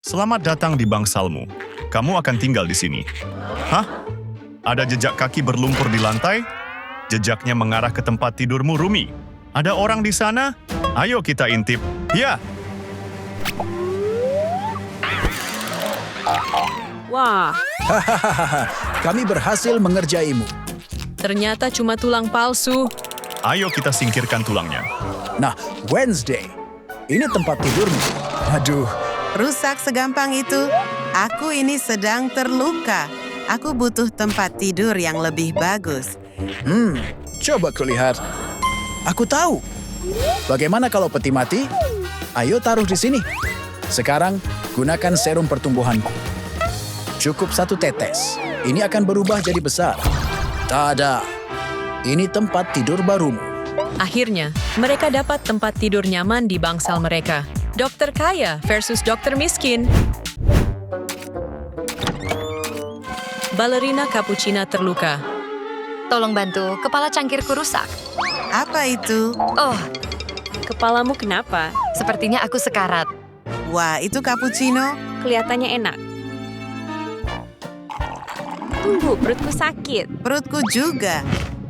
Selamat datang di bangsalmu. Kamu akan tinggal di sini. Hah? Ada jejak kaki berlumpur di lantai? Jejaknya mengarah ke tempat tidurmu, Rumi. Ada orang di sana? Ayo kita intip. Ya, Wah, Kami berhasil mengerjaimu. ternyata cuma tulang palsu. ayo kita singkirkan tulangnya. Nah, Wednesday, ini tempat tidurmu. Aduh, Rusak segampang itu. Aku ini sedang terluka. Aku butuh tempat tidur yang lebih bagus. coba kulihat. Aku tahu. Bagaimana kalau peti mati? Ayo taruh di sini. Sekarang, gunakan serum pertumbuhanku. Cukup 1 tetes. Ini akan berubah jadi besar. Tada! Ini tempat tidur barumu. Akhirnya, mereka dapat tempat tidur nyaman di bangsal mereka. Dokter kaya versus dokter miskin. Balerina Cappuccina terluka. Tolong bantu, kepala cangkirku rusak. Apa itu? Oh, Kepalamu kenapa? sepertinya aku sekarat. Wah, itu cappuccino. Kelihatannya enak. Tunggu, perutku sakit. Perutku juga.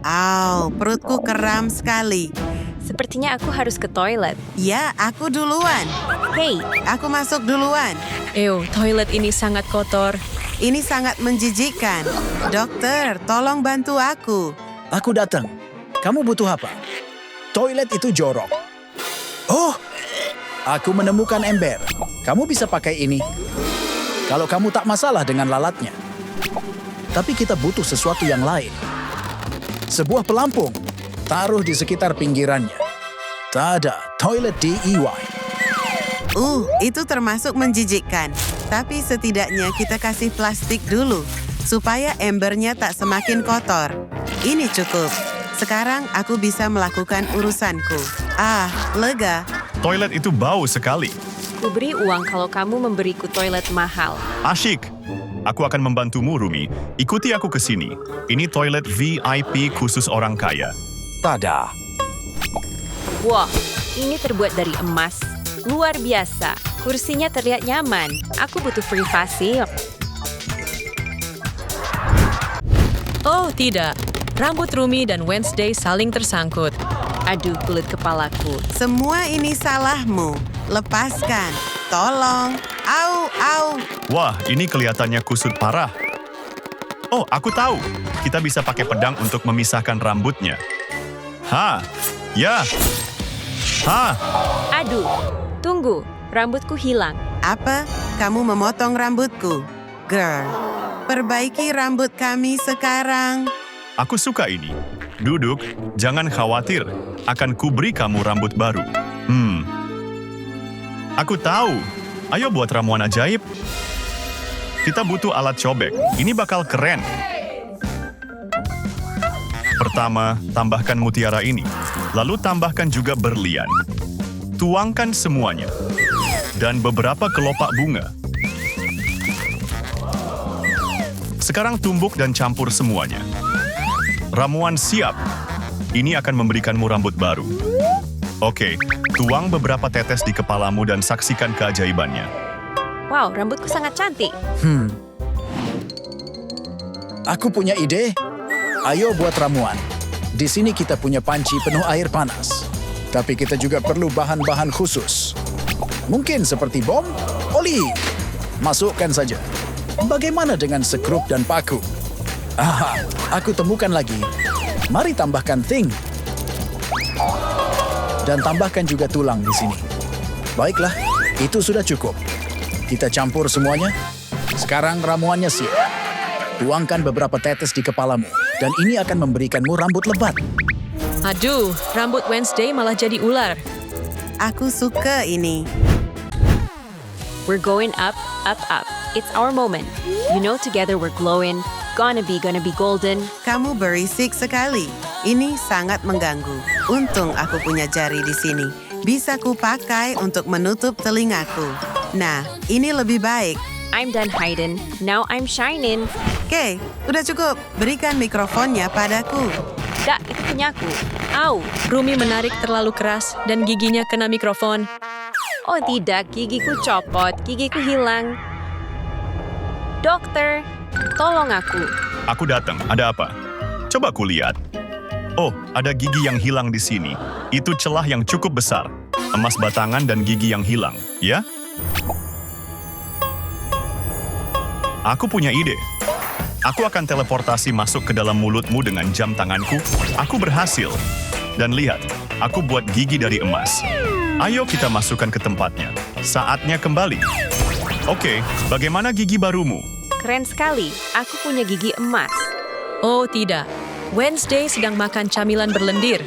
Au, perutku kram sekali. Sepertinya aku harus ke toilet. Ya, aku duluan. Hei, Aku masuk duluan. toilet ini sangat kotor. Ini sangat menjijikkan. Dokter, tolong bantu aku. Aku datang. Kamu butuh apa? Toilet itu jorok. Oh, aku menemukan ember. Kamu bisa pakai ini. Kalau kamu tak masalah dengan lalatnya. Tapi kita butuh sesuatu yang lain. Sebuah pelampung. Taruh di sekitar pinggirannya. Tada, toilet DIY. Itu termasuk menjijikkan. Tapi setidaknya kita kasih plastik dulu, supaya embernya tak semakin kotor. Ini cukup. Sekarang aku bisa melakukan urusanku. Lega. Toilet itu bau sekali. Kuberi uang kalau kamu memberiku toilet mahal. Asyik. Aku akan membantumu, Rumi. Ikuti aku ke sini. Ini toilet VIP khusus orang kaya. Tada. Wah, ini terbuat dari emas. Luar biasa. Kursinya terlihat nyaman. Aku butuh privasi. Oh, tidak. Rambut Rumi dan Wednesday saling tersangkut. Aduh, kulit kepalaku. Semua ini salahmu. Lepaskan. Tolong. Au. Wah, ini kelihatannya kusut parah. Oh, aku tahu. Kita bisa pakai pedang untuk memisahkan rambutnya. Ya. Aduh, tunggu. Rambutku hilang. Apa? Kamu memotong rambutku? Girl, perbaiki rambut kami sekarang. Aku suka ini. Duduk, jangan khawatir. Akan kuberi kamu rambut baru. Aku tahu. Ayo buat ramuan ajaib. Kita butuh alat cobek. Ini bakal keren. Pertama, tambahkan mutiara ini. Lalu tambahkan juga berlian. Tuangkan semuanya. Dan beberapa kelopak bunga. Sekarang tumbuk dan campur semuanya. Ramuan siap. Ini akan memberikanmu rambut baru. Oke, tuang beberapa tetes di kepalamu dan saksikan keajaibannya. Wow, rambutku sangat cantik. Aku punya ide. Ayo buat ramuan. Di sini kita punya panci penuh air panas. Tapi kita juga perlu bahan-bahan khusus. Mungkin seperti bom, oli. Masukkan saja. Bagaimana dengan sekrup dan paku? Aku temukan lagi. Mari tambahkan thing. Dan tambahkan juga tulang di sini. Baiklah, itu sudah cukup. Kita campur semuanya. Sekarang ramuannya siap. Tuangkan beberapa tetes di kepalamu. Dan ini akan memberikanmu rambut lebat. Aduh, rambut Wednesday malah jadi ular. Aku suka ini. We're going up, up, up. It's our moment. You know together we're glowing. Gonna be golden. Kamu berisik sekali. Ini sangat mengganggu. Untung aku punya jari di sini. Bisa kupakai untuk menutup telingaku. Nah, ini lebih baik. I'm done hiding. Now I'm shining. Oke, udah cukup. Berikan mikrofonnya padaku. Dak, itu punyaku. Au, Rumi menarik terlalu keras dan giginya kena mikrofon. Oh tidak, gigiku copot, gigiku hilang. Dokter, tolong aku. Aku datang, ada apa? Coba kulihat. Oh, ada gigi yang hilang di sini. Itu celah yang cukup besar. Emas batangan dan gigi yang hilang, ya? Aku punya ide. Aku akan teleportasi masuk ke dalam mulutmu dengan jam tanganku. Aku berhasil. Dan lihat, aku buat gigi dari emas. Ayo kita masukkan ke tempatnya. Saatnya kembali. Oke, bagaimana gigi barumu? Keren sekali, aku punya gigi emas. Oh tidak, Wednesday sedang makan camilan berlendir.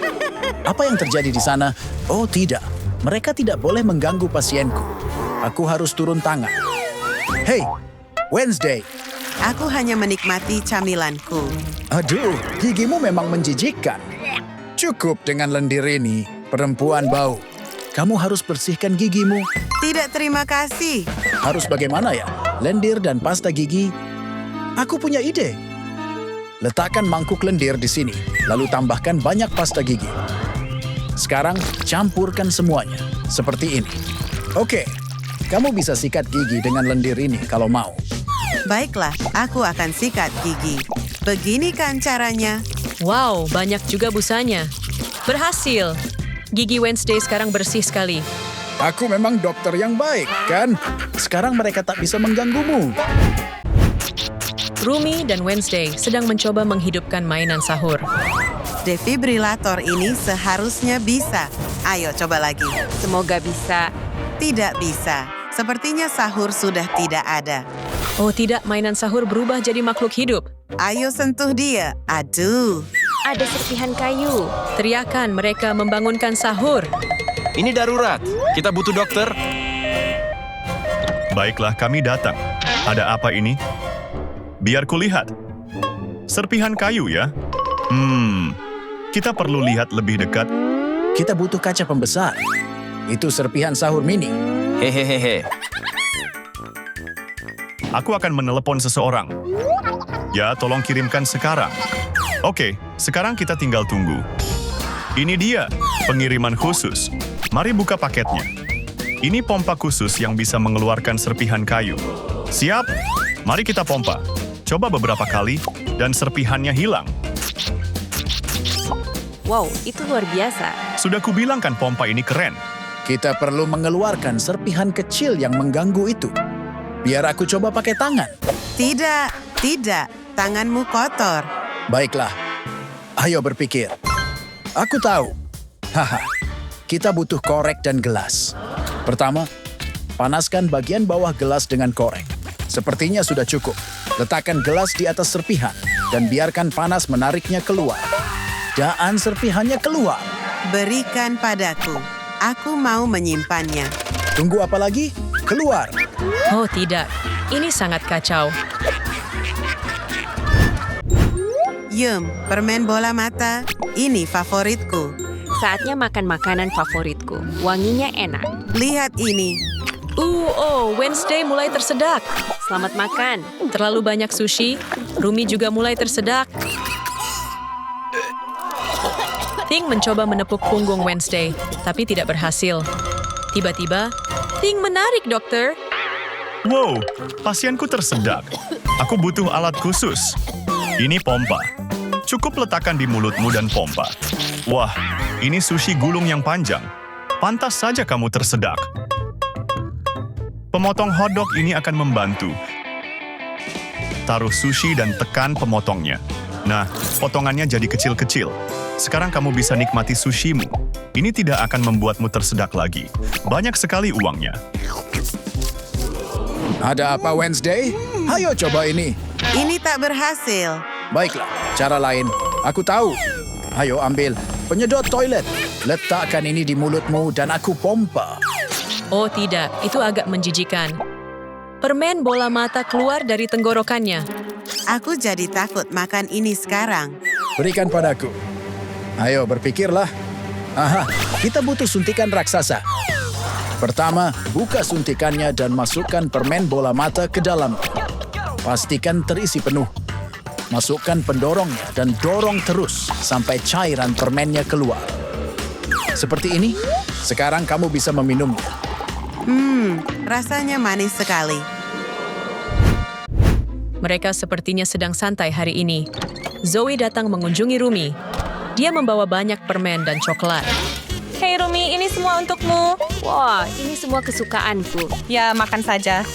Apa yang terjadi di sana? Oh tidak, mereka tidak boleh mengganggu pasienku. Aku harus turun tangan. Hei, Wednesday. Aku hanya menikmati camilanku. Aduh, gigimu memang menjijikkan. Cukup dengan lendir ini, perempuan bau. Kamu harus bersihkan gigimu. Tidak, terima kasih. Harus bagaimana ya? Lendir dan pasta gigi? Aku punya ide. Letakkan mangkuk lendir di sini, lalu tambahkan banyak pasta gigi. Sekarang campurkan semuanya, seperti ini. Oke, kamu bisa sikat gigi dengan lendir ini kalau mau. Baiklah, aku akan sikat gigi. Begini kan caranya. Wow, banyak juga busanya. Berhasil. Gigi Wednesday sekarang bersih sekali. Aku memang dokter yang baik, kan? Sekarang mereka tak bisa mengganggumu. Rumi dan Wednesday sedang mencoba menghidupkan mainan sahur. Defibrilator ini seharusnya bisa. Ayo coba lagi. Semoga bisa. Tidak bisa. Sepertinya sahur sudah tidak ada. Oh tidak, mainan sahur berubah jadi makhluk hidup. Ayo sentuh dia. Aduh. Ada serpihan kayu. Teriakan mereka membangunkan sahur. Ini darurat. Kita butuh dokter. Baiklah, kami datang. Ada apa ini? Biar kulihat. Serpihan kayu ya? Kita perlu lihat lebih dekat. Kita butuh kaca pembesar. Itu serpihan sahur mini. Hehehe. Aku akan menelepon seseorang. Ya, tolong kirimkan sekarang. Oke, sekarang kita tinggal tunggu. Ini dia, pengiriman khusus. Mari buka paketnya. Ini pompa khusus yang bisa mengeluarkan serpihan kayu. Siap? Mari kita pompa. Coba beberapa kali, dan serpihannya hilang. Wow, itu luar biasa. Sudah kubilang kan pompa ini keren. Kita perlu mengeluarkan serpihan kecil yang mengganggu itu. Biar aku coba pakai tangan. Tidak, tidak. Tanganmu kotor. Baiklah, ayo berpikir. Aku tahu. Haha, kita butuh korek dan gelas. Pertama, panaskan bagian bawah gelas dengan korek. Sepertinya sudah cukup. Letakkan gelas di atas serpihan dan biarkan panas menariknya keluar. Dan serpihannya keluar. Berikan padaku. Aku mau menyimpannya. Tunggu apa lagi? Keluar. Oh tidak, ini sangat kacau. Permen bola mata. Ini favoritku. Saatnya makan makanan favoritku. Wanginya enak. Lihat ini. Wednesday mulai tersedak. Selamat makan. Terlalu banyak sushi. Rumi juga mulai tersedak. Ting mencoba menepuk punggung Wednesday, tapi tidak berhasil. Tiba-tiba, Ting menarik, dokter. Wow, pasienku tersedak. Aku butuh alat khusus. Ini pompa. Cukup letakkan di mulutmu dan pompa. Wah, ini sushi gulung yang panjang. Pantas saja kamu tersedak. Pemotong hotdog ini akan membantu. Taruh sushi dan tekan pemotongnya. Nah, potongannya jadi kecil-kecil. Sekarang kamu bisa nikmati sushimu. Ini tidak akan membuatmu tersedak lagi. Banyak sekali uangnya. Ada apa Wednesday? Ayo coba ini. Ini tak berhasil. Baiklah, cara lain. Aku tahu. Ayo ambil penyedot toilet. Letakkan ini di mulutmu dan aku pompa. Oh tidak, itu agak menjijikan. Permen bola mata keluar dari tenggorokannya. Aku jadi takut makan ini sekarang. Berikan padaku. Ayo berpikirlah. Aha, kita butuh suntikan raksasa. Pertama, buka suntikannya dan masukkan permen bola mata ke dalam. Pastikan terisi penuh. Masukkan pendorongnya dan dorong terus sampai cairan permennya keluar. Seperti ini, sekarang kamu bisa meminumnya. Rasanya manis sekali. Mereka sepertinya sedang santai hari ini. Zoe datang mengunjungi Rumi. Dia membawa banyak permen dan coklat. Hei Rumi, ini semua untukmu. Wah, ini semua kesukaanku. Ya, makan saja.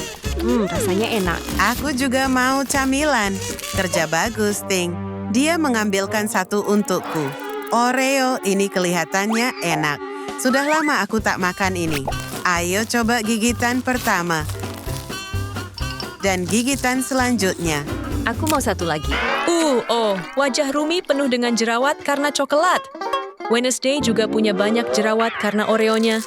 Rasanya enak. Aku juga mau camilan. Kerja bagus, Ting. Dia mengambilkan satu untukku. Oreo ini kelihatannya enak. Sudah lama aku tak makan ini. Ayo coba gigitan pertama. Dan gigitan selanjutnya. Aku mau satu lagi. Wajah Rumi penuh dengan jerawat karena coklat. Wednesday juga punya banyak jerawat karena Oreonya.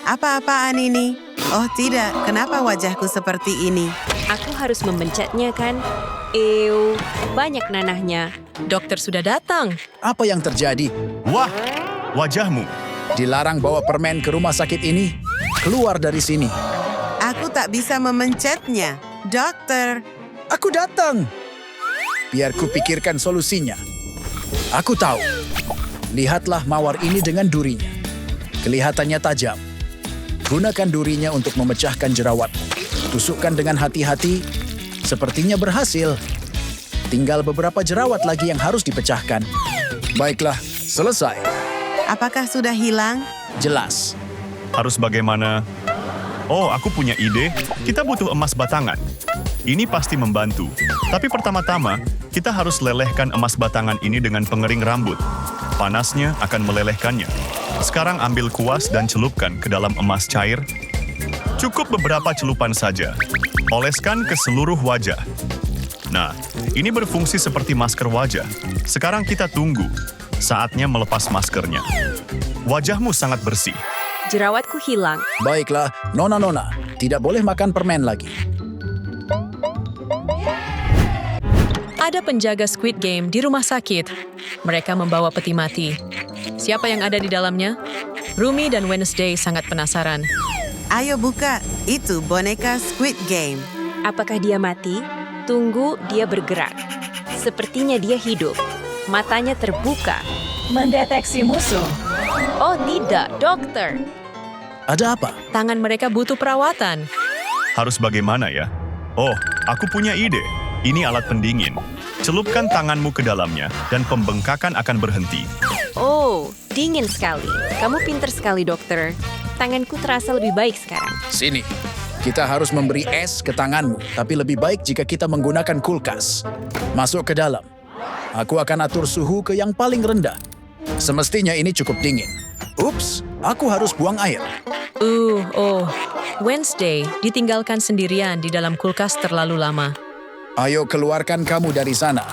Apa-apaan ini? Oh tidak, kenapa wajahku seperti ini? Aku harus membencetnya kan? Banyak nanahnya. Dokter sudah datang. Apa yang terjadi? Wah, wajahmu. Dilarang bawa permen ke rumah sakit ini. Keluar dari sini. Aku tak bisa memencetnya. Dokter, Aku datang. Biar ku pikirkan solusinya. Aku tahu. Lihatlah mawar ini dengan durinya. Kelihatannya tajam. Gunakan durinya untuk memecahkan jerawat. Tusukkan dengan hati-hati. Sepertinya berhasil. Tinggal beberapa jerawat lagi yang harus dipecahkan. Baiklah, selesai. apakah sudah hilang? Jelas. Harus bagaimana? Oh, aku punya ide. Kita butuh emas batangan. Ini pasti membantu. Tapi pertama-tama, kita harus lelehkan emas batangan ini dengan pengering rambut. Panasnya akan melelehkannya. Sekarang ambil kuas dan celupkan ke dalam emas cair. Cukup beberapa celupan saja. Oleskan ke seluruh wajah. Nah, ini berfungsi seperti masker wajah. Sekarang kita tunggu. Saatnya melepas maskernya. Wajahmu sangat bersih. Jerawatku hilang. Baiklah, Nona-Nona. Tidak boleh makan permen lagi. Ada penjaga Squid Game di rumah sakit. Mereka membawa peti mati. Siapa yang ada di dalamnya? Rumi dan Wednesday sangat penasaran. Ayo buka, itu boneka Squid Game. Apakah dia mati? Tunggu, dia bergerak. Sepertinya dia hidup. Matanya terbuka. Mendeteksi musuh. Oh tidak, dokter. Ada apa? Tangan mereka butuh perawatan. Harus bagaimana ya? Oh, aku punya ide. Ini alat pendingin. Celupkan tanganmu ke dalamnya dan pembengkakan akan berhenti. Oh, dingin sekali. Kamu pintar sekali, dokter. Tanganku terasa lebih baik sekarang. Sini. Kita harus memberi es ke tanganmu, tapi lebih baik jika kita menggunakan kulkas. Masuk ke dalam. Aku akan atur suhu ke yang paling rendah. Semestinya ini cukup dingin. Ups, aku harus buang air. Wednesday ditinggalkan sendirian di dalam kulkas terlalu lama. Ayo keluarkan kamu dari sana.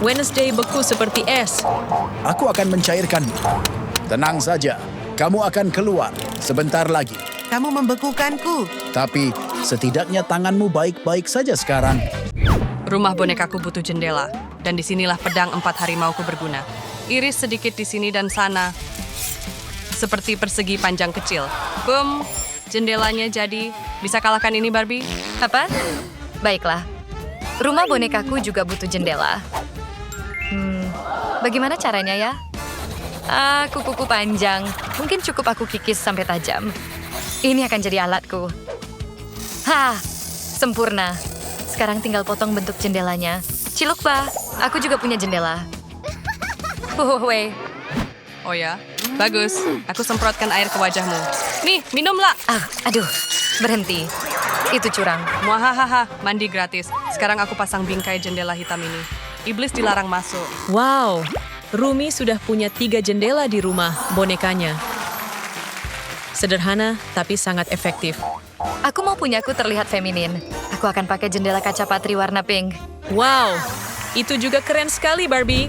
Wednesday beku seperti es. Aku akan mencairkanmu. Tenang saja, kamu akan keluar sebentar lagi. Kamu membekukanku. Tapi setidaknya tanganmu baik-baik saja sekarang. Rumah bonekaku butuh jendela, dan disinilah pedang 4 harimauku berguna. Iris sedikit di sini dan sana, seperti persegi panjang kecil. Boom, jendelanya jadi. Bisa kalahkan ini, Barbie? Apa? Baiklah. Rumah bonekaku juga butuh jendela. Bagaimana caranya ya? Kuku panjang. Mungkin cukup aku kikis sampai tajam. Ini akan jadi alatku. Sempurna. Sekarang tinggal potong bentuk jendelanya. Cilukba, aku juga punya jendela. Weh. Oh ya? Bagus. Aku semprotkan air ke wajahmu. Nih, minumlah. Aduh, berhenti. Itu curang. Muahahaha, mandi gratis. Sekarang aku pasang bingkai jendela hitam ini. Iblis dilarang masuk. Wow, Rumi sudah punya 3 jendela di rumah bonekanya. Sederhana, tapi sangat efektif. Aku mau punyaku terlihat feminin. Aku akan pakai jendela kaca patri warna pink. Wow, itu juga keren sekali, Barbie.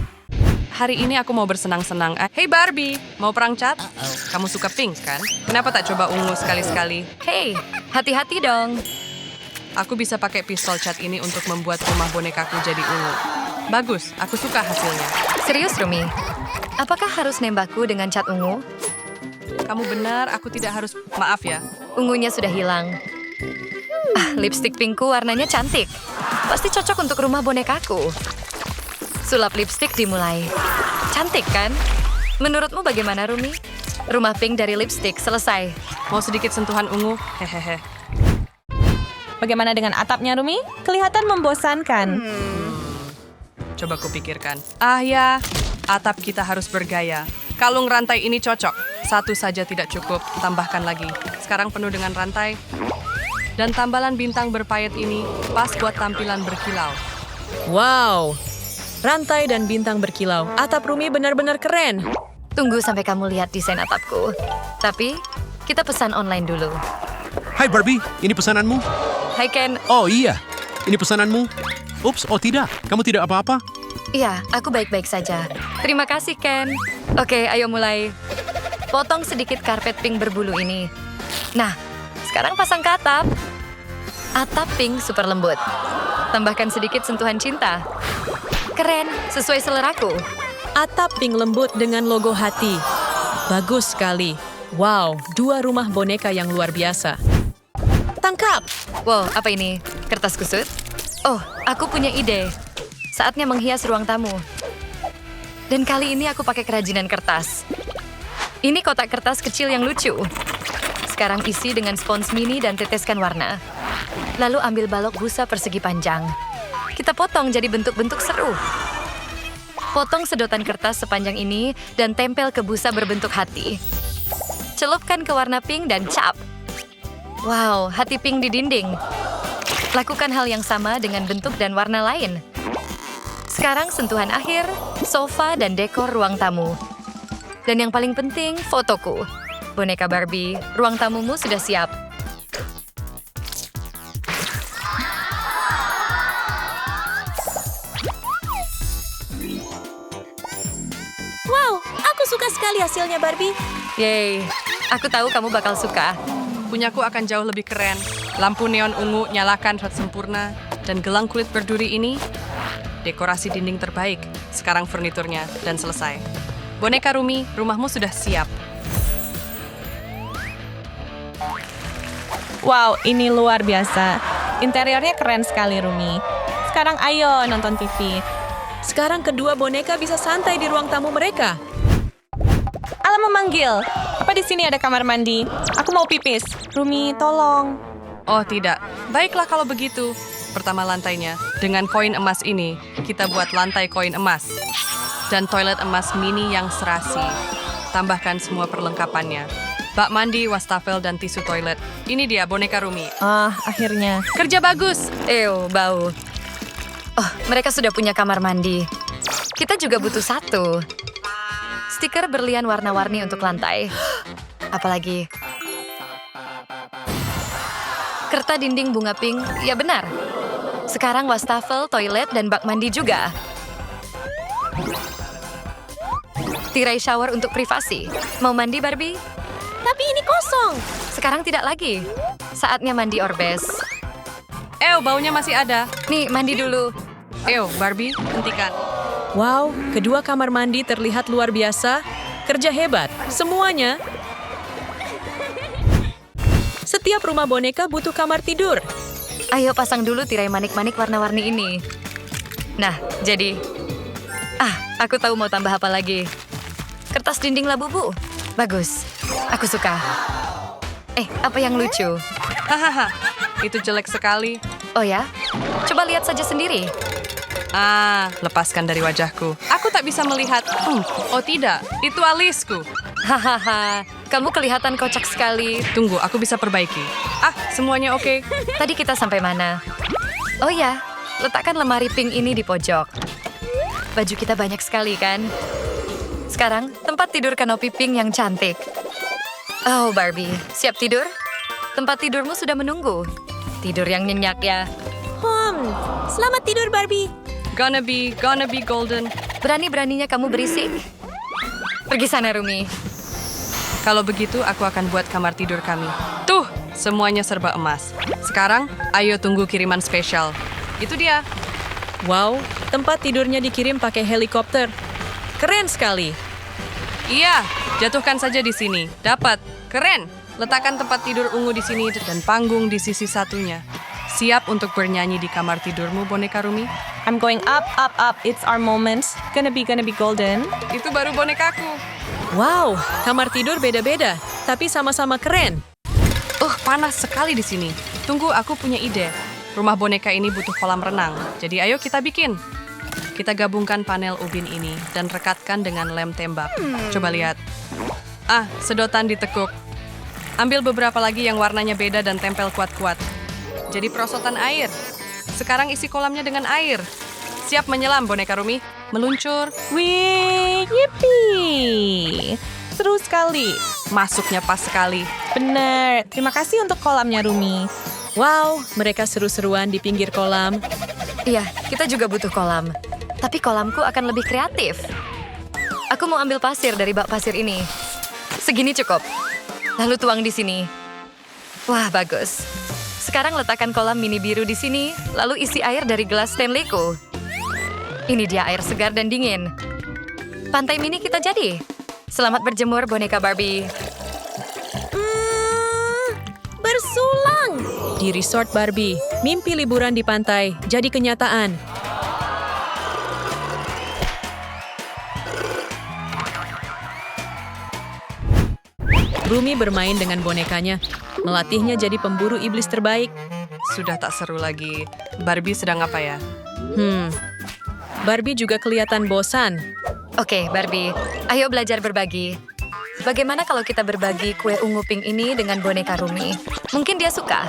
Hari ini aku mau bersenang-senang. Hey Barbie, mau perang cat? Kamu suka pink, kan? Kenapa tak coba ungu sekali-sekali? Hey, hati-hati dong. Aku bisa pakai pistol cat ini untuk membuat rumah bonekaku jadi ungu. Bagus, aku suka hasilnya. Serius, Rumi? Apakah harus nembakku dengan cat ungu? Kamu benar, aku tidak harus... Maaf ya. Ungunya sudah hilang. Lipstik pinkku warnanya cantik. Pasti cocok untuk rumah bonekaku. Sulap lipstik dimulai. Cantik kan? Menurutmu bagaimana, Rumi? Rumah pink dari lipstick selesai. Mau sedikit sentuhan ungu? Hehehe. Bagaimana dengan atapnya, Rumi? Kelihatan membosankan. Coba kupikirkan. Ah ya, atap kita harus bergaya. Kalung rantai ini cocok. Satu saja tidak cukup, tambahkan lagi. Sekarang penuh dengan rantai. Dan tambalan bintang berpayet ini pas buat tampilan berkilau. Wow, rantai dan bintang berkilau. Atap Rumi benar-benar keren. Tunggu sampai kamu lihat desain atapku. Tapi, kita pesan online dulu. Hai Barbie, ini pesananmu? Hai Ken. Oh iya, ini pesananmu. Ups, oh tidak, kamu tidak apa-apa? Iya, aku baik-baik saja. Terima kasih, Ken. Oke, ayo mulai. Potong sedikit karpet pink berbulu ini. Nah, sekarang pasang ke atap. Atap pink super lembut. Tambahkan sedikit sentuhan cinta. Keren, sesuai seleraku. Atap pink lembut dengan logo hati. Bagus sekali. Wow, 2 rumah boneka yang luar biasa. Tangkap! Wow, apa ini? Kertas kusut? Oh, aku punya ide. Saatnya menghias ruang tamu. Dan kali ini aku pakai kerajinan kertas. Ini kotak kertas kecil yang lucu. Sekarang isi dengan spons mini dan teteskan warna. Lalu ambil balok busa persegi panjang. Kita potong jadi bentuk-bentuk seru. Potong sedotan kertas sepanjang ini dan tempel ke busa berbentuk hati. Celupkan ke warna pink dan cap. Wow, hati pink di dinding. Lakukan hal yang sama dengan bentuk dan warna lain. Sekarang sentuhan akhir, sofa dan dekor ruang tamu. Dan yang paling penting, fotoku. Boneka Barbie, ruang tamumu sudah siap. Wow, aku suka sekali hasilnya, Barbie. Yeay, aku tahu kamu bakal suka. Punyaku akan jauh lebih keren. Lampu neon ungu nyalakan saat sempurna. Dan gelang kulit berduri ini, dekorasi dinding terbaik. Sekarang furniturnya, dan selesai. Boneka Rumi, rumahmu sudah siap. Wow, ini luar biasa. Interiornya keren sekali, Rumi. Sekarang ayo nonton TV. Sekarang kedua boneka bisa santai di ruang tamu mereka. Alam memanggil. Apa di sini ada kamar mandi? Aku mau pipis. Rumi, tolong. Oh tidak, baiklah kalau begitu. Pertama lantainya, dengan koin emas ini, kita buat lantai koin emas. Dan toilet emas mini yang serasi. Tambahkan semua perlengkapannya. Bak mandi, wastafel, dan tisu toilet. Ini dia boneka Rumi. Akhirnya. Kerja bagus! Ew, bau. Oh, mereka sudah punya kamar mandi. Kita juga butuh satu. Stiker berlian warna-warni untuk lantai. Apalagi kertas dinding bunga pink, ya benar. Sekarang wastafel, toilet, dan bak mandi juga. Tirai shower untuk privasi. Mau mandi, Barbie? Tapi ini kosong. Sekarang tidak lagi. Saatnya mandi orbes. Baunya masih ada. Nih, mandi dulu. Barbie, hentikan. Wow, kedua kamar mandi terlihat luar biasa. Kerja hebat, semuanya. Setiap rumah boneka butuh kamar tidur. Ayo pasang dulu tirai manik-manik warna-warni ini. Nah, jadi... aku tahu mau tambah apa lagi. Kertas dinding labubu. Bagus. Aku suka. Apa yang lucu? Hahaha, itu jelek sekali. Oh ya? Coba lihat saja sendiri. Lepaskan dari wajahku. Aku tak bisa melihat. Oh tidak, itu alisku. Hahaha, kamu kelihatan kocak sekali. Tunggu, aku bisa perbaiki. Semuanya oke. Tadi kita sampai mana? Oh ya, letakkan lemari pink ini di pojok. Baju kita banyak sekali, kan? Sekarang, tempat tidur kanopi pink yang cantik. Oh, Barbie, siap tidur? Tempat tidurmu sudah menunggu. Tidur yang nyenyak ya. Selamat tidur, Barbie. Gonna be golden. Berani-beraninya kamu berisik. Pergi sana, Rumi. Kalau begitu, aku akan buat kamar tidur kami. Tuh, semuanya serba emas. Sekarang, ayo tunggu kiriman spesial. Itu dia. Wow, tempat tidurnya dikirim pakai helikopter. Keren sekali. Iya, jatuhkan saja di sini. Dapat. Keren. Letakkan tempat tidur ungu di sini dan panggung di sisi satunya. Siap untuk bernyanyi di kamar tidurmu, boneka Rumi? I'm going up, up, up. It's our moment. Gonna be golden. Itu baru bonekaku. Wow, kamar tidur beda-beda, tapi sama-sama keren. Panas sekali di sini. Tunggu, aku punya ide. Rumah boneka ini butuh kolam renang, jadi ayo kita bikin. Kita gabungkan panel ubin ini dan rekatkan dengan lem tembak. Coba lihat. Sedotan ditekuk. Ambil beberapa lagi yang warnanya beda dan tempel kuat-kuat. Jadi perosotan air. Sekarang isi kolamnya dengan air. Siap menyelam, boneka Rumi. Meluncur. Wih, yippee. Seru sekali. Masuknya pas sekali. Bener. Terima kasih untuk kolamnya, Rumi. Wow, mereka seru-seruan di pinggir kolam. Iya, kita juga butuh kolam. Tapi kolamku akan lebih kreatif. Aku mau ambil pasir dari bak pasir ini. Segini cukup. Lalu tuang di sini. Wah, bagus. Sekarang letakkan kolam mini biru di sini, lalu isi air dari gelas Stanleyku. Ini dia air segar dan dingin. Pantai mini kita jadi. Selamat berjemur, boneka Barbie. Bersulang! Di resort Barbie, mimpi liburan di pantai jadi kenyataan. Rumi bermain dengan bonekanya, melatihnya jadi pemburu iblis terbaik. Sudah tak seru lagi. Barbie sedang apa ya? Barbie juga kelihatan bosan. Oke, Barbie. Ayo belajar berbagi. Bagaimana kalau kita berbagi kue ungu pink ini dengan boneka Rumi? Mungkin dia suka.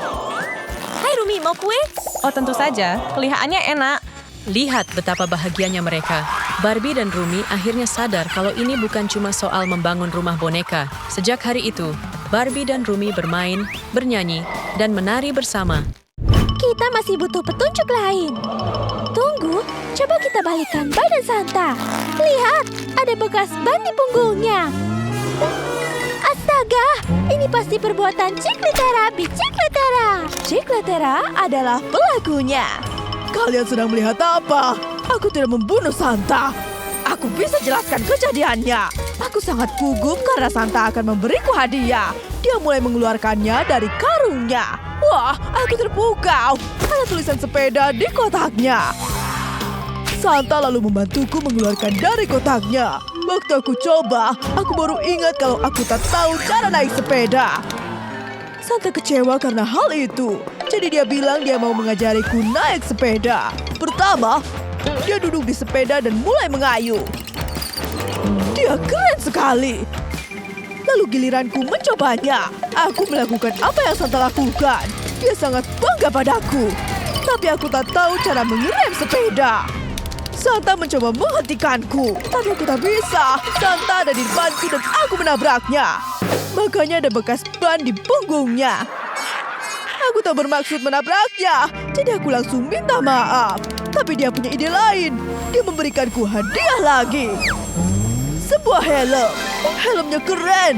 Hai Rumi, mau kue? Oh tentu saja, kelihatannya enak. Lihat betapa bahagianya mereka. Barbie dan Rumi akhirnya sadar kalau ini bukan cuma soal membangun rumah boneka. Sejak hari itu, Barbie dan Rumi bermain, bernyanyi, dan menari bersama. Kita masih butuh petunjuk lain. Tunggu, coba kita balikan ban dan Santa. Lihat, ada bekas ban di punggungnya. Astaga, ini pasti perbuatan Cikletera Bicikletera. Cikletera adalah pelakunya. Kalian sedang melihat apa? Aku tidak membunuh Santa. Aku bisa jelaskan kejadiannya. Aku sangat gugup karena Santa akan memberiku hadiah. Dia mulai mengeluarkannya dari karungnya. Wah, aku terpukau. Ada tulisan sepeda di kotaknya. Santa lalu membantuku mengeluarkan dari kotaknya. Waktu aku coba, aku baru ingat kalau aku tak tahu cara naik sepeda. Santa kecewa karena hal itu. Jadi dia bilang dia mau mengajariku naik sepeda. Pertama, dia duduk di sepeda dan mulai mengayuh. Dia keren sekali. Lalu giliranku mencobanya. Aku melakukan apa yang Santa lakukan. Dia sangat bangga padaku. Tapi aku tak tahu cara mengerem sepeda. Santa mencoba menghentikanku, tapi aku tak bisa. Santa ada di depanku dan aku menabraknya. Makanya ada bekas ban di punggungnya. Aku tak bermaksud menabraknya, jadi aku langsung minta maaf. Tapi dia punya ide lain. Dia memberikanku hadiah lagi. Sebuah helm. Helmnya keren.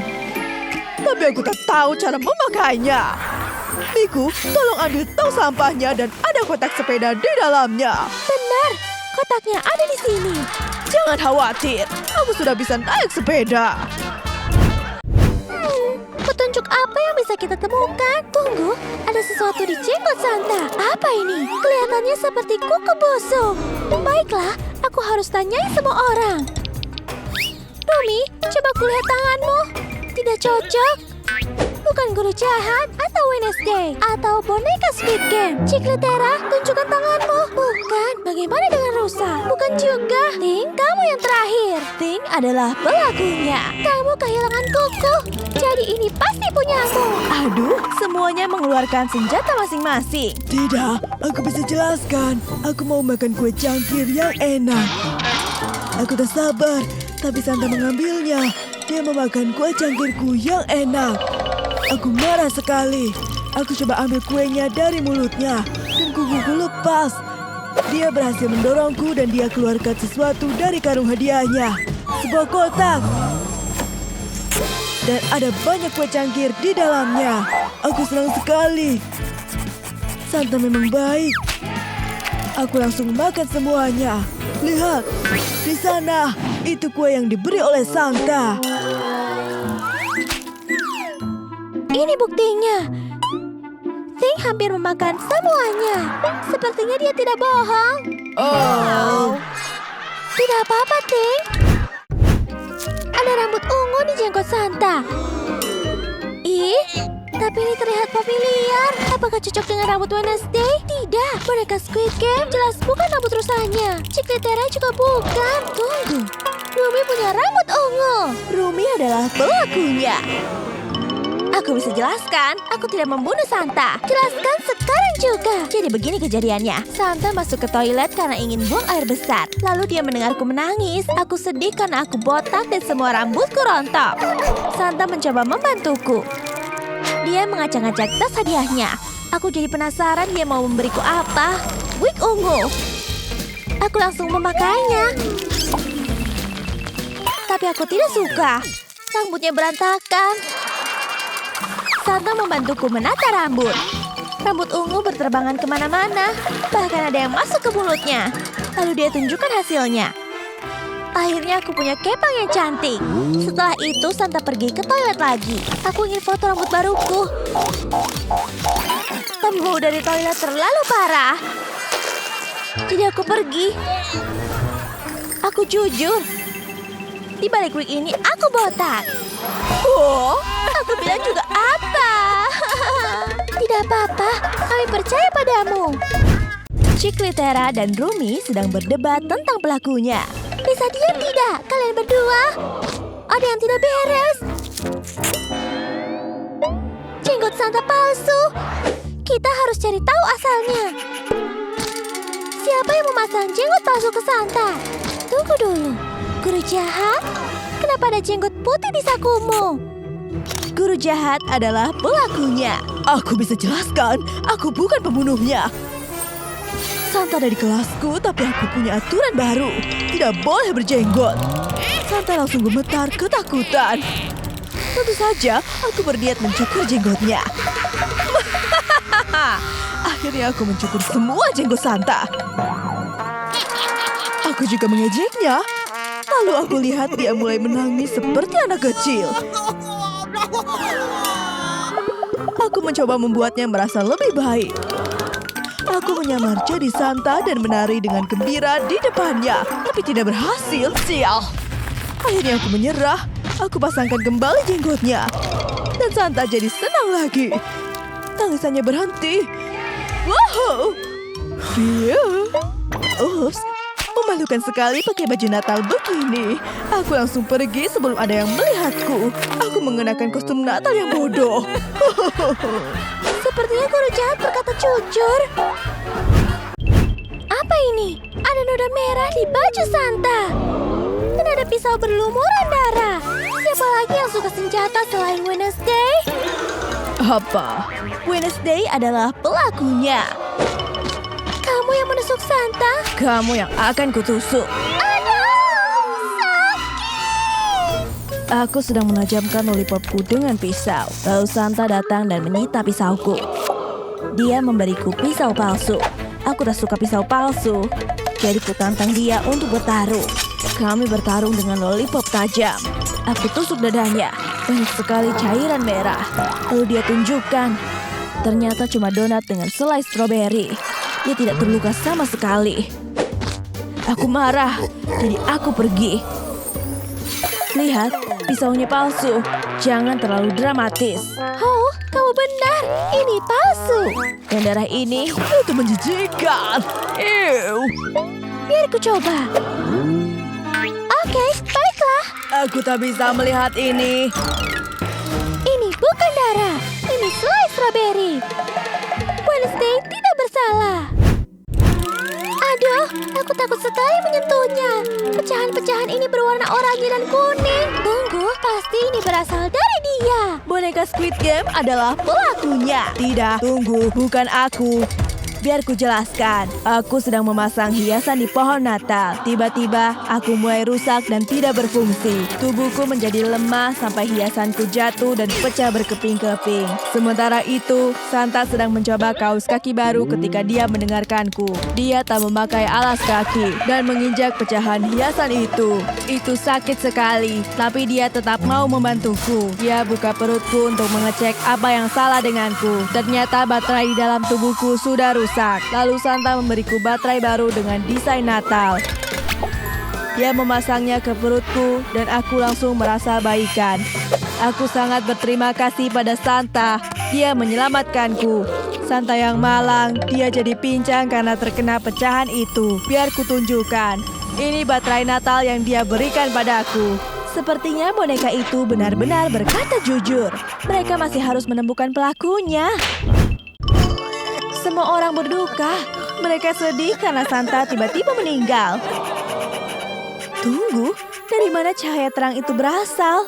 Tapi aku tak tahu cara memakainya. Miku, tolong ambil tong sampahnya dan ada kotak sepeda di dalamnya. Benar, kotaknya ada di sini. Jangan khawatir, aku sudah bisa naik sepeda. Petunjuk apa yang bisa kita temukan? Tunggu, ada sesuatu di jenggot Santa. Apa ini? Kelihatannya seperti kuku busuk. Baiklah, aku harus tanyai semua orang. Rumi, coba kulihat tanganmu. Tidak cocok. Bukan guru jahat atau Wednesday atau boneka Squid Game. Cikletera, tunjukkan tanganmu. Bukan. Bagaimana dengan Rusa? Bukan juga. Ting, kamu yang terakhir. Ting adalah pelakunya. Kamu kehilangan kuku. Jadi ini pasti punyamu. Aduh, semuanya mengeluarkan senjata masing-masing. Tidak, aku bisa jelaskan. Aku mau makan kue cangkir yang enak. Aku tak sabar, tapi Santa mengambilnya. Dia memakan kue cangkirku yang enak. Aku marah sekali. Aku coba ambil kuenya dari mulutnya dan kukuku lepas. Dia berhasil mendorongku dan dia keluarkan sesuatu dari karung hadiahnya. Sebuah kotak. Dan ada banyak kue cangkir di dalamnya. Aku senang sekali. Santa memang baik. Aku langsung makan semuanya. Lihat, di sana. Itu kue yang diberi oleh Santa. Ini buktinya. Ting hampir memakan semuanya. Sepertinya dia tidak bohong. Oh. Tidak apa-apa, Ting. Ada rambut ungu di jenggot Santa. Ih, tapi ini terlihat familiar. Apakah cocok dengan rambut Wednesday? Tidak, boneka Squid Game jelas bukan rambut rusanya. Chiclitera juga bukan. Tunggu, Rumi punya rambut ungu. Rumi adalah pelakunya. Aku bisa jelaskan, aku tidak membunuh Santa. Jelaskan sekarang juga. Jadi begini kejadiannya. Santa masuk ke toilet karena ingin buang air besar. Lalu dia mendengarku menangis. Aku sedih karena aku botak dan semua rambutku rontok. Santa mencoba membantuku. Dia mengacak-ngacak tas hadiahnya. Aku jadi penasaran dia mau memberiku apa. Wig ungu. Aku langsung memakainya. Tapi aku tidak suka. Rambutnya berantakan. Santa membantuku menata rambut. Rambut ungu berterbangan kemana-mana. Bahkan ada yang masuk ke mulutnya. Lalu dia tunjukkan hasilnya. Akhirnya aku punya kepang yang cantik. Setelah itu Santa pergi ke toilet lagi. Aku ingin foto rambut baruku. Tapi bau dari toilet terlalu parah. Jadi aku pergi. Aku jujur. Di balik wig ini aku botak. Oh, aku bilang juga apa? Tidak apa-apa, kami percaya padamu. Chiclitera dan Rumi sedang berdebat tentang pelakunya. Bisa diam tidak, kalian berdua? Ada yang tidak beres. Jenggot Santa palsu. Kita harus cari tahu asalnya. Siapa yang memasang jenggot palsu ke Santa? Tunggu dulu. Guru jahat? Kenapa ada jenggot putih di sakumu? Guru jahat adalah pelakunya. Aku bisa jelaskan, aku bukan pembunuhnya. Santa ada di kelasku, tapi aku punya aturan baru. Tidak boleh berjenggot. Santa langsung gemetar ketakutan. Tentu saja, aku berniat mencukur jenggotnya. Akhirnya aku mencukur semua jenggot Santa. Aku juga mengejeknya. Lalu aku lihat dia mulai menangis seperti anak kecil. Aku mencoba membuatnya merasa lebih baik. Aku menyamar jadi Santa dan menari dengan gembira di depannya. Tapi tidak berhasil, sial. Akhirnya aku menyerah. Aku pasangkan kembali jenggotnya. Dan Santa jadi senang lagi. Tangisannya berhenti. Wow! Iya. Ups. Memalukan sekali pakai baju Natal begini. Aku langsung pergi sebelum ada yang melihatku. Aku mengenakan kostum Natal yang bodoh. Sepertinya guru jahat berkata jujur. Apa ini? Ada noda merah di baju Santa. Dan ada pisau berlumuran darah. Siapa lagi yang suka senjata selain Wednesday? Apa? Wednesday adalah pelakunya. Kamu yang menusuk Santa? Kamu yang akan kutusuk. Aduh, sakit. Aku sedang menajamkan lollipopku dengan pisau. Lalu Santa datang dan menyita pisauku. Dia memberiku pisau palsu. Aku tak suka pisau palsu. Jadi kutantang dia untuk bertarung. Kami bertarung dengan lollipop tajam. Aku tusuk dadanya. Banyak sekali cairan merah. Lalu dia tunjukkan. Ternyata cuma donat dengan selai stroberi. Dia tidak terluka sama sekali. Aku marah, jadi aku pergi. Lihat, pisaunya palsu. Jangan terlalu dramatis. Oh, kamu benar. Ini palsu. Dan darah ini itu menjijikkan. Ew. Biar aku coba. Oke, baiklah. Aku tak bisa melihat ini. Ini bukan darah. Ini selai strawberry. Wednesday tidak bersalah. Aduh, aku takut sekali menyentuhnya. Pecahan-pecahan ini berwarna oranye dan kuning. Tunggu, pasti ini berasal dari dia. Boneka Squid Game adalah pelakunya. Tidak, tunggu, bukan aku. Biar ku jelaskan. Aku sedang memasang hiasan di pohon Natal. Tiba-tiba, aku mulai rusak dan tidak berfungsi. Tubuhku menjadi lemah sampai hiasanku jatuh dan pecah berkeping-keping. Sementara itu, Santa sedang mencoba kaos kaki baru ketika dia mendengarkanku. Dia tak memakai alas kaki dan menginjak pecahan hiasan itu. Itu sakit sekali, tapi dia tetap mau membantuku. Dia buka perutku untuk mengecek apa yang salah denganku. Ternyata baterai di dalam tubuhku sudah rusak. Lalu Santa memberiku baterai baru dengan desain Natal. Dia memasangnya ke perutku dan aku langsung merasa baikan. Aku sangat berterima kasih pada Santa. Dia menyelamatkanku. Santa yang malang, dia jadi pincang karena terkena pecahan itu. Biar kutunjukkan. Ini baterai Natal yang dia berikan padaku. Sepertinya boneka itu benar-benar berkata jujur. Mereka masih harus menemukan pelakunya. Semua orang berduka. Mereka sedih karena Santa tiba-tiba meninggal. Tunggu, dari mana cahaya terang itu berasal?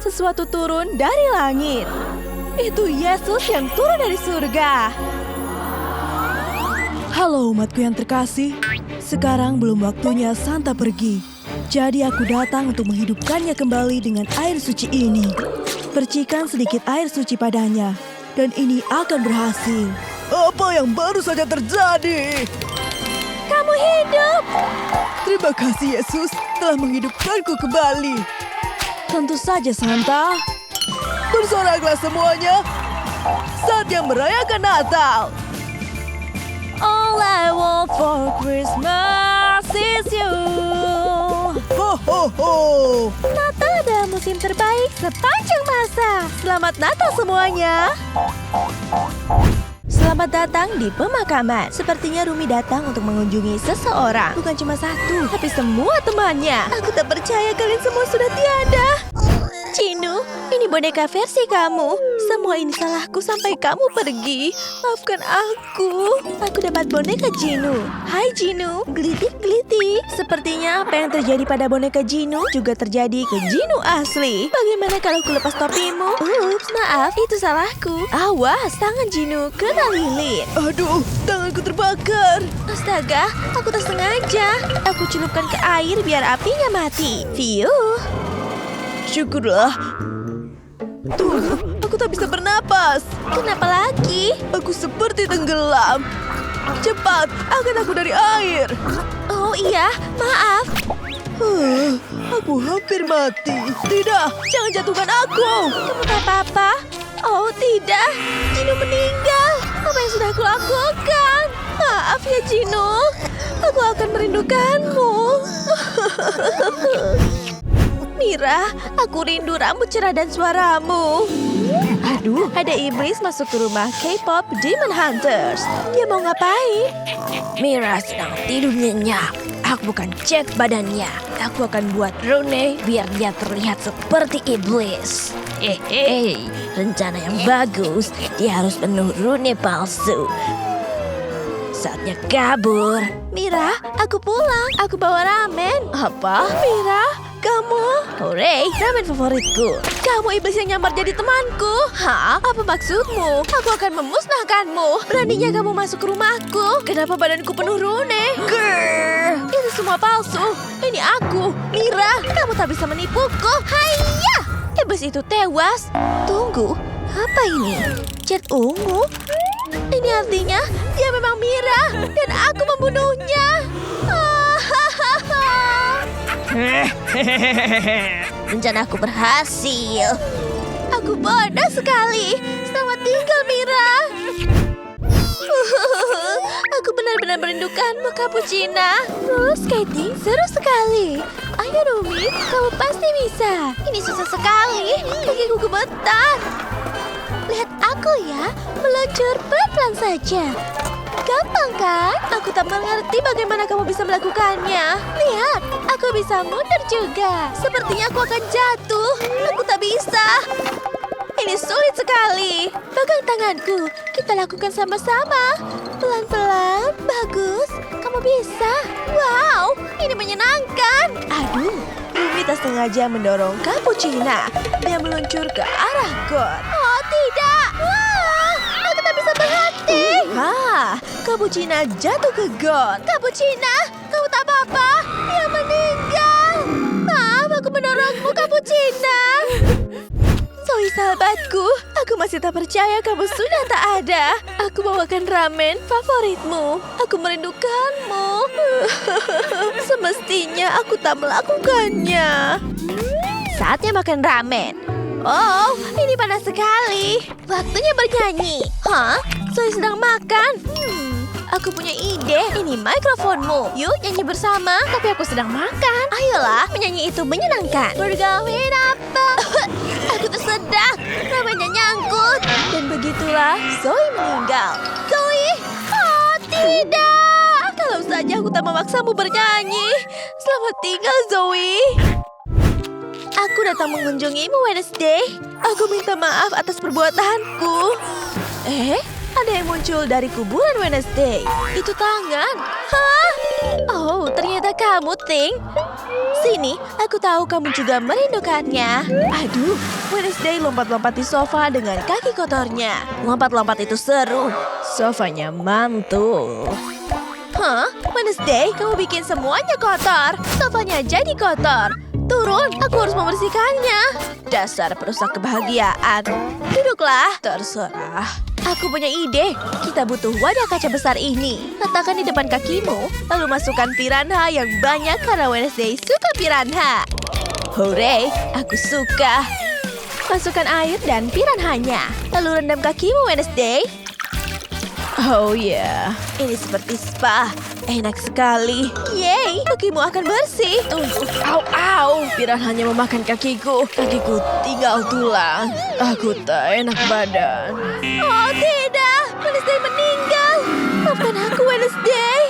Sesuatu turun dari langit. Itu Yesus yang turun dari surga. Halo umatku yang terkasih. Sekarang belum waktunya Santa pergi. Jadi aku datang untuk menghidupkannya kembali dengan air suci ini. Percikan sedikit air suci padanya. Dan ini akan berhasil. Apa yang baru saja terjadi? Kamu hidup. Terima kasih Yesus telah menghidupkanku kembali. Tentu saja Santa. Bersoraklah semuanya. Saatnya merayakan Natal. All I want for Christmas is you. Ho ho ho. Natal adalah musim terbaik sepanjang masa. Selamat Natal semuanya. Selamat datang di pemakaman. Sepertinya Rumi datang untuk mengunjungi seseorang. Bukan cuma satu, tapi semua temannya. Aku tak percaya kalian semua sudah tiada. Jinu, ini boneka versi kamu. Semua ini salahku sampai kamu pergi. Maafkan aku. Aku dapat boneka Jinu. Hai Jinu, gelitik-gelitik. Sepertinya apa yang terjadi pada boneka Jinu juga terjadi ke Jinu asli. Bagaimana kalau ku lepas topimu? Ups, maaf, itu salahku. Awas, tangan Jinu kena lilin. Aduh, tanganku terbakar. Astaga, aku tak sengaja. Aku celupkan ke air biar apinya mati. Fiuh. Syukurlah. Tunggu, aku tak bisa bernapas. Kenapa lagi? Aku seperti tenggelam. Cepat, angkat aku dari air. Oh iya, maaf. Aku hampir mati. Tidak, jangan jatuhkan aku. Kamu tak apa-apa? Oh tidak, Jinu meninggal. Apa yang sudah aku lakukan? Maaf ya Jinu. Aku akan merindukanmu. Mira, aku rindu rambut cerah dan suaramu. Aduh, ada iblis masuk ke rumah K-pop Demon Hunters. Dia mau ngapain? Mira sedang tidur nyenyak. Aku bukan cek badannya. Aku akan buat Rune biar dia terlihat seperti iblis. Rencana yang bagus. Dia harus penuh Rune palsu. Saatnya kabur. Mira, aku pulang. Aku bawa ramen. Apa? Mira, kamu? Hore, ramen favoritku. Kamu iblis yang nyamar jadi temanku. Hah? Apa maksudmu? Aku akan memusnahkanmu. Beraninya kamu masuk ke rumahku. Kenapa badanku penuh Rune? Grrr, itu semua palsu. Ini aku, Mira. Kamu tak bisa menipuku. Hayya! Iblis itu tewas. Tunggu, apa ini? Cat ungu? Ini artinya dia memang Mira dan aku membunuhnya. Rencana aku berhasil. Aku bodoh sekali. Selamat tinggal Mira. Aku benar-benar merindukanmu, Cappuccina. Roller skating seru sekali. Ayo Rumi, kamu pasti bisa. Ini susah sekali. Kakiku gemetar. Lihat aku ya, meluncur pelan-pelan saja. Gampang kan? Aku tak mengerti bagaimana kamu bisa melakukannya. Lihat, aku bisa mundur juga. Sepertinya aku akan jatuh. Aku tak bisa. Ini sulit sekali. Pegang tanganku. Kita lakukan sama-sama. Pelan-pelan. Bagus. Kamu bisa. Wow, ini menyenangkan. Aduh, Rumi tak sengaja mendorong Cappuccina. Dia meluncur ke arah got. Oh, tidak. Wah, aku tak bisa berhenti. Cappuccina jatuh ke got. Cappuccina, kamu tak apa-apa? Dia meninggal. Maaf, aku mendorongmu, Cappuccina. Zoe sahabatku, aku masih tak percaya kamu sudah tak ada. Aku bawakan ramen favoritmu. Aku merindukanmu. Semestinya aku tak melakukannya. Saatnya makan ramen. Oh, ini panas sekali. Waktunya bernyanyi. Hah? Zoe sedang makan. Aku Aku punya ide. Ini mikrofonmu. Yuk nyanyi bersama. Tapi aku sedang makan. Ayolah, menyanyi itu menyenangkan. Bergawin apa? Aku tersedak. Namanya nyangkut. Dan begitulah Zoe meninggal. Zoe! Oh, tidak. Kalau saja aku tak memaksamu bernyanyi. Selamat tinggal, Zoe. Aku datang mengunjungimu, Wednesday. Aku minta maaf atas perbuatanku. Ada yang muncul dari kuburan Wednesday. Itu tangan. Hah? Oh, ternyata kamu, Ting. Sini, aku tahu kamu juga merindukannya. Aduh, Wednesday lompat-lompat di sofa dengan kaki kotornya. Lompat-lompat itu seru. Sofanya mantul. Hah? Wednesday, kamu bikin semuanya kotor. Sofanya jadi kotor. Turun, aku harus membersihkannya. Dasar perusak kebahagiaan. Duduklah, terserah. Aku punya ide. Kita butuh wadah kaca besar ini. Letakkan di depan kakimu, lalu masukkan piranha yang banyak karena Wednesday suka piranha. Hore, aku suka. Masukkan air dan piranhanya. Lalu rendam kakimu, Wednesday. Oh ya, ini seperti spa. Enak sekali. Yeay, kakimu akan bersih. Tunggu. Au. Piranhanya memakan kakiku. Kakiku tinggal tulang. Aku tak enak badan. Oh tidak, Wednesday meninggal. Maafkan aku, Wednesday.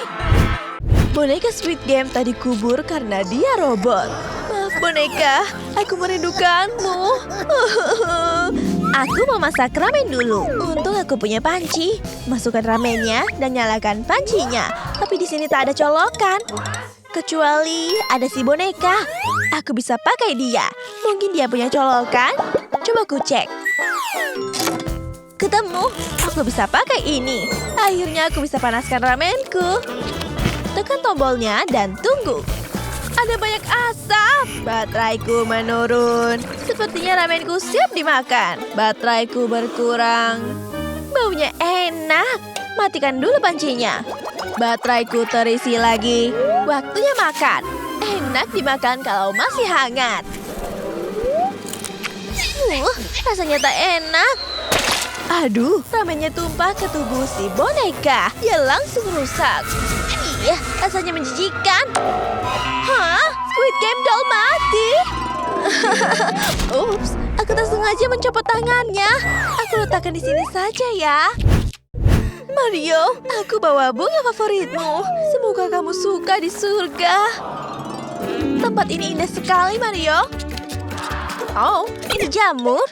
Boneka Squid Game tadi kubur karena dia robot. Maaf boneka, aku merindukanmu. Aku mau masak ramen dulu. Untung aku punya panci. Masukkan ramennya dan nyalakan pancinya. Tapi di sini tak ada colokan. Kecuali ada si boneka. Aku bisa pakai dia. Mungkin dia punya colokan. Coba ku cek. Ketemu. Aku bisa pakai ini. Akhirnya aku bisa panaskan ramenku. Tekan tombolnya dan tunggu. Ada banyak asap. Bateraiku menurun. Sepertinya ramenku siap dimakan. Bateraiku berkurang. Baunya enak. Matikan dulu pancinya. Bateraiku terisi lagi. Waktunya makan. Enak dimakan kalau masih hangat. Rasanya tak enak. Aduh, ramennya tumpah ke tubuh si boneka. Dia langsung rusak. Iya, rasanya menjijikan. Hah? Squid Game doll mati? Ups, aku tak sengaja mencopot tangannya. Aku letakkan di sini saja ya. Mario, aku bawa bunga favoritmu. Semoga kamu suka di surga. Tempat ini indah sekali, Mario. Oh, ini jamur?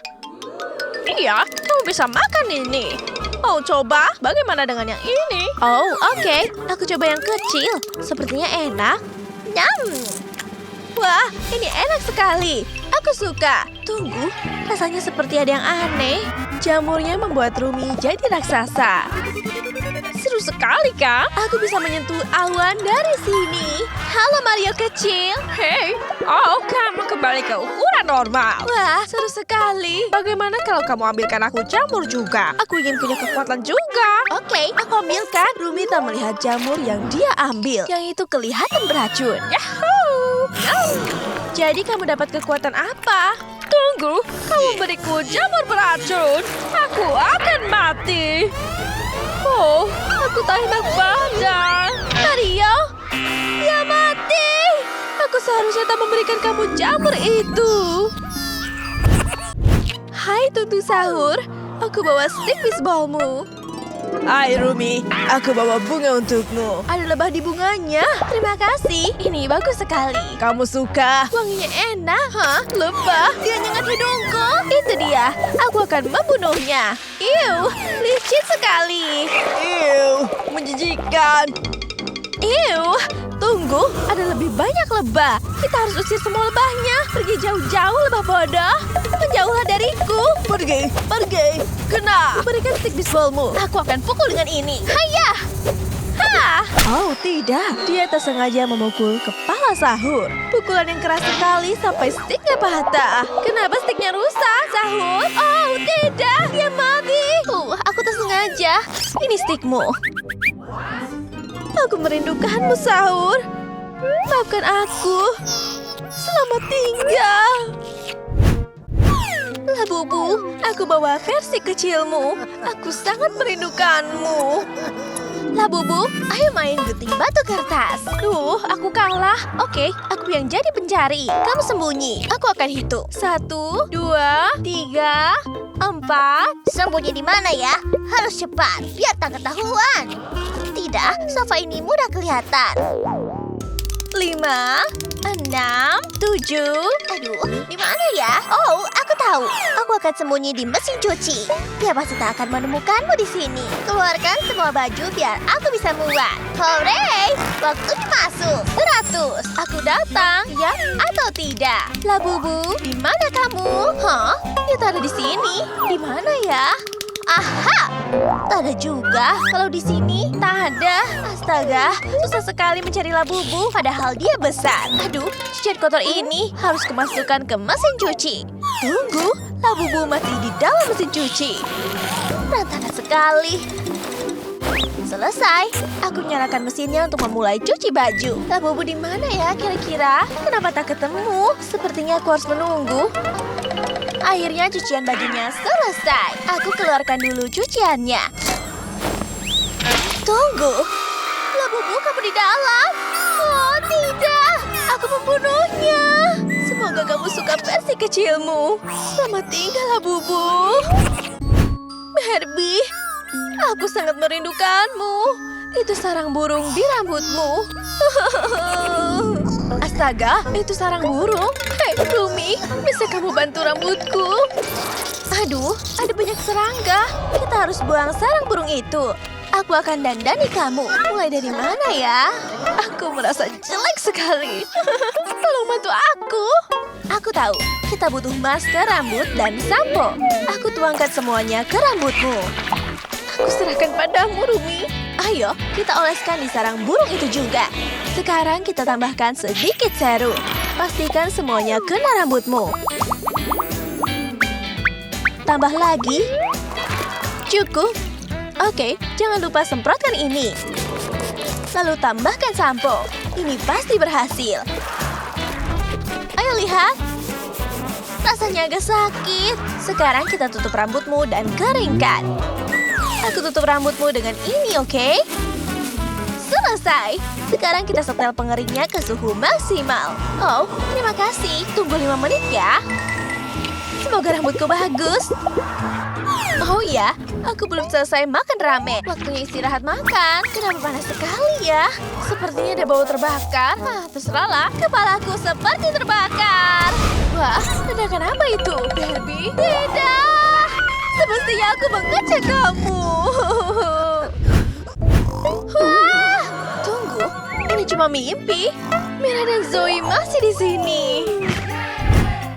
Iya, kamu bisa makan ini. Oh, coba. Bagaimana dengan yang ini? Oh, oke. Aku coba yang kecil. Sepertinya enak. Nyam. Wah, ini enak sekali. Aku suka. Tunggu, rasanya seperti ada yang aneh. Jamurnya membuat Rumi jadi raksasa. Seru sekali, kan? Aku bisa menyentuh awan dari sini. Halo Mario kecil. Hei, kamu kembali ke ukuran normal. Wah, seru sekali. Bagaimana kalau kamu ambilkan aku jamur juga? Aku ingin punya kekuatan juga. Oke, aku ambilkan. Rumi tak melihat jamur yang dia ambil. Yang itu kelihatan beracun. Yahoo! Jadi kamu dapat kekuatan apa? Tunggu, kamu beriku jamur beracun. Aku akan mati. Oh, aku tak enak badan. Mario, dia mati. Aku seharusnya tak memberikan kamu jamur itu. Hai Tutu Sahur, aku bawa stick bisballmu. Hai Rumi, aku bawa bunga untukmu. Ada lebah di bunganya. Terima kasih, ini bagus sekali. Kamu suka? Wanginya enak. Hah? Lebah? Dia nyengat hidungku. Itu dia, aku akan membunuhnya. Iu, licin sekali. Iu, menjijikan. Iu, tunggu, ada lebih banyak lebah. Kita harus usir semua lebahnya. Pergi jauh-jauh lebah bodoh. Menjauhlah dariku. Pergi. Kena. Berikan stick bisballmu. Aku akan pukul dengan ini. Hayah. Ha! Oh tidak, dia tersengaja memukul kepala Sahur. Pukulan yang keras sekali sampai sticknya patah. Kenapa sticknya rusak, Sahur? Oh tidak, dia mati. Aku tersengaja. Ini stickmu. Aku merindukanmu, Sahur. Maafkan aku. Selamat tinggal. Labubu, aku bawa versi kecilmu. Aku sangat merindukanmu. Labubu, ayo main gunting batu kertas. Duh, aku kalah. Oke, aku yang jadi pencari. Kamu sembunyi. Aku akan hitung. 1, 2, 3, 4. Sembunyi di mana ya? Harus cepat, biar tak ketahuan. Tidak, sofa ini mudah kelihatan. 5, 6, 7. Aduh, di mana ya? Oh, aku tahu. Aku akan sembunyi di mesin cuci. Dia pasti tak akan menemukanmu di sini. Keluarkan semua baju biar aku bisa muat. Hore! Waktunya masuk. 100. Aku datang, ya atau tidak? Labubu, di mana kamu? Hah? Dia tak ada di sini. Di mana ya? Aha! Tak ada juga. Kalau di sini, tak ada. Astaga, susah sekali mencari Labubu, padahal dia besar. Aduh, cucian kotor ini harus kemasukan ke mesin cuci. Tunggu, Labubu masih di dalam mesin cuci. Berantakan sekali. Selesai. Aku nyalakan mesinnya untuk memulai cuci baju. Labubu di mana ya kira-kira? Kenapa tak ketemu? Sepertinya aku harus menunggu. Akhirnya cucian bajunya selesai. Aku keluarkan dulu cuciannya. Tunggu. Labubu, kamu di dalam. Oh, tidak. Aku membunuhnya. Semoga kamu suka versi kecilmu. Selamat tinggal, Labubu. Barbie, aku sangat merindukanmu. Itu sarang burung di rambutmu. Astaga, itu sarang burung. Hei, Rumi, bisa kamu bantu rambutku? Aduh, ada banyak serangga. Kita harus buang sarang burung itu. Aku akan dandani kamu. Mulai dari mana ya? Aku merasa jelek sekali. Tolong bantu aku. Aku tahu, kita butuh masker rambut dan sampo. Aku tuangkan semuanya ke rambutmu. Aku serahkan padamu, Rumi. Ayo, kita oleskan di sarang burung itu juga. Sekarang kita tambahkan sedikit serum. Pastikan semuanya kena rambutmu. Tambah lagi. Cukup. Oke, jangan lupa semprotkan ini. Lalu tambahkan sampo. Ini pasti berhasil. Ayo lihat. Rasanya agak sakit. Sekarang kita tutup rambutmu dan keringkan. Aku tutup rambutmu dengan ini, oke? Selesai. Sekarang kita setel pengeringnya ke suhu maksimal. Oh, terima kasih. Tunggu 5 menit ya. Semoga rambutku bagus. Oh ya, aku belum selesai makan ramen. Waktunya istirahat makan. Kenapa panas sekali ya? Sepertinya ada bau terbakar. Terserahlah. Kepalaku seperti terbakar. Wah, ledakan apa itu? Barbie? Tidak. Semestinya aku mengecek kamu. Wah, tunggu. Ini cuma mimpi. Mira dan Zoe masih di sini.